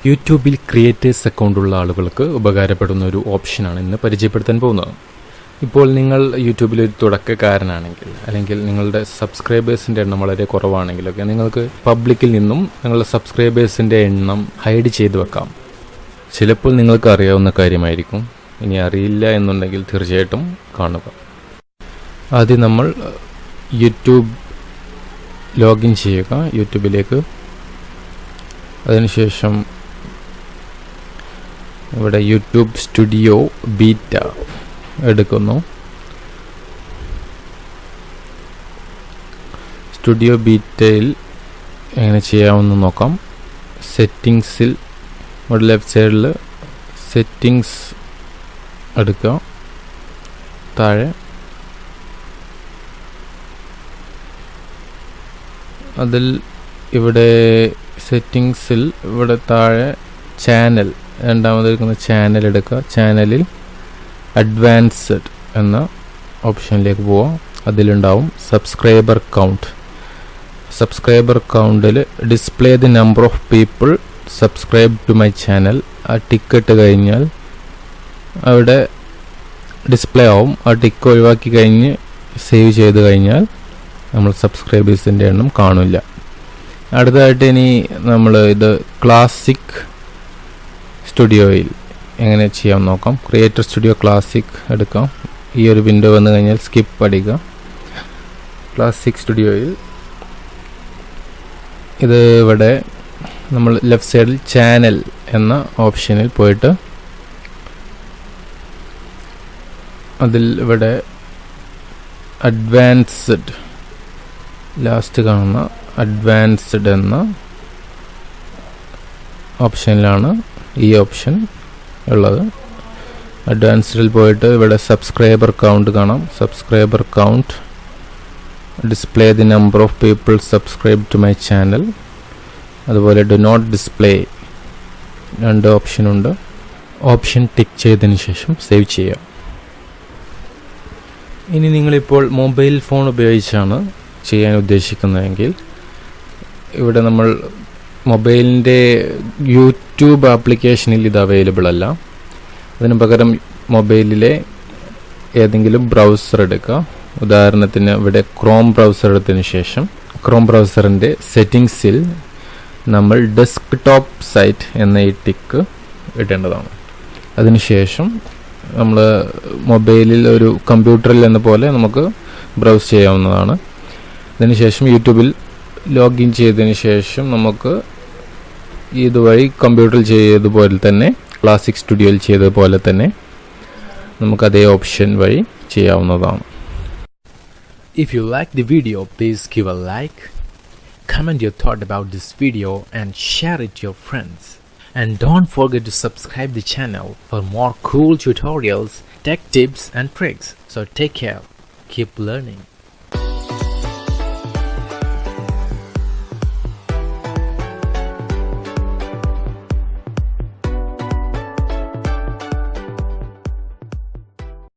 യൂട്യൂബിൽ ക്രിയേറ്റേഴ്സ് അക്കൗണ്ടുള്ള ആളുകൾക്ക് ഉപകാരപ്പെടുന്ന ഒരു ഓപ്ഷനാണ് ഇന്ന് പരിചയപ്പെടുത്താൻ പോകുന്നത്. ഇപ്പോൾ നിങ്ങൾ യൂട്യൂബിൽ ഒരു തുടക്കക്കാരനാണെങ്കിൽ, അല്ലെങ്കിൽ നിങ്ങളുടെ സബ്സ്ക്രൈബേഴ്സിൻ്റെ എണ്ണം വളരെ കുറവാണെങ്കിലൊക്കെ നിങ്ങൾക്ക് പബ്ലിക്കിൽ നിന്നും നിങ്ങളുടെ സബ്സ്ക്രൈബേഴ്സിൻ്റെ എണ്ണം ഹൈഡ് ചെയ്ത് വെക്കാം. ചിലപ്പോൾ നിങ്ങൾക്ക് അറിയാവുന്ന കാര്യമായിരിക്കും, ഇനി അറിയില്ല എന്നുണ്ടെങ്കിൽ തീർച്ചയായിട്ടും കാണുക. ആദ്യം നമ്മൾ യൂട്യൂബ് ലോഗിൻ ചെയ്യുക, യൂട്യൂബിലേക്ക്. അതിനുശേഷം ഇവിടെ യൂട്യൂബ് സ്റ്റുഡിയോ ബീറ്റ എടുക്കുന്നു. സ്റ്റുഡിയോ ബീറ്റയിൽ എങ്ങനെ ചെയ്യാമെന്ന് നോക്കാം. സെറ്റിങ്സിൽ ഇവിടെ ലെഫ്റ്റ് സൈഡിൽ സെറ്റിങ്സ് എടുക്കുക. താഴെ അതിൽ ഇവിടെ സെറ്റിങ്സിൽ ഇവിടെ താഴെ ചാനൽ, രണ്ടാമതെടുക്കുന്ന ചാനൽ എടുക്കുക. ചാനലിൽ അഡ്വാൻസ്ഡ് എന്ന ഓപ്ഷനിലേക്ക് പോവാം. അതിലുണ്ടാവും സബ്സ്ക്രൈബർ കൗണ്ട്. സബ്സ്ക്രൈബർ കൗണ്ടിൽ display the number of people subscribe to my channel, ആ ടിക്കറ്റ് കഴിഞ്ഞാൽ അവിടെ ഡിസ്പ്ലേ ആവും. ആ ടിക്ക് ഒഴിവാക്കി കഴിഞ്ഞ് സേവ് ചെയ്ത് കഴിഞ്ഞാൽ നമ്മൾ സബ്സ്ക്രൈബേഴ്സിൻ്റെ എണ്ണം കാണില്ല. അടുത്തതായിട്ട് ഇനി നമ്മൾ ഇത് ക്ലാസിക് സ്റ്റുഡിയോയിൽ എങ്ങനെ ചെയ്യാൻ നോക്കാം. ക്രിയേറ്റർ സ്റ്റുഡിയോ ക്ലാസിക് എടുക്കാം. ഈ ഒരു വിൻഡോ വന്നു കഴിഞ്ഞാൽ സ്കിപ്പ് അടിക്കുക. ക്ലാസിക് സ്റ്റുഡിയോയിൽ ഇത് ഇവിടെ നമ്മൾ ലെഫ്റ്റ് സൈഡിൽ ചാനൽ എന്ന ഓപ്ഷനിൽ പോയിട്ട് അതിൽ ഇവിടെ അഡ്വാൻസ്ഡ്, ലാസ്റ്റ് കാണുന്ന അഡ്വാൻസ്ഡ് എന്ന ഓപ്ഷനിലാണ് ഈ ഓപ്ഷൻ ഉള്ളത്. അഡ്വാൻസ്ഡിൽ പോയിട്ട് ഇവിടെ സബ്സ്ക്രൈബർ കൗണ്ട് കാണാം. Subscriber count, display the number of people subscribe to my channel, അതുപോലെ ഡു നോട്ട് ഡിസ്പ്ലേ, രണ്ട് ഓപ്ഷനുണ്ട്. ഓപ്ഷൻ ടിക്ക് ചെയ്തതിന് ശേഷം സേവ് ചെയ്യാം. ഇനി നിങ്ങളിപ്പോൾ മൊബൈൽ ഫോൺ ഉപയോഗിച്ചാണ് ചെയ്യാൻ ഉദ്ദേശിക്കുന്നതെങ്കിൽ ഇവിടെ നമ്മൾ മൊബൈലിൻ്റെ യൂട്യൂബ് ആപ്ലിക്കേഷനിൽ ഇത് അവൈലബിൾ അല്ല. അതിന് പകരം മൊബൈലിലെ ഏതെങ്കിലും ബ്രൗസർ എടുക്കുക. ഉദാഹരണത്തിന് ഇവിടെ ക്രോം ബ്രൗസർ എടുത്തതിന് ശേഷം ക്രോം ബ്രൗസറിൻ്റെ സെറ്റിങ്സിൽ നമ്മൾ ഡെസ്ക്ടോപ്പ് സൈറ്റ് എന്ന ഈ ടിക്ക് ഇടേണ്ടതാണ്. അതിനുശേഷം നമ്മൾ മൊബൈലിൽ ഒരു കമ്പ്യൂട്ടറിൽ എന്ന പോലെ നമുക്ക് ബ്രൗസ് ചെയ്യാവുന്നതാണ്. അതിനുശേഷം യൂട്യൂബിൽ ലോഗിൻ ചെയ്തതിന് ശേഷം നമുക്ക് ഇതുവഴി കമ്പ്യൂട്ടറിൽ ചെയ്തതുപോലെ തന്നെ, ക്ലാസിക് സ്റ്റുഡിയോയിൽ ചെയ്തതുപോലെ തന്നെ നമുക്ക് അതേ ഓപ്ഷൻ വഴി ചെയ്യാവുന്നതാണ്. If you like the video, please give a like, comment your thought about this video and share it to your friends. And don't forget to subscribe the channel for more cool tutorials, tech tips and tricks. So take care, keep learning.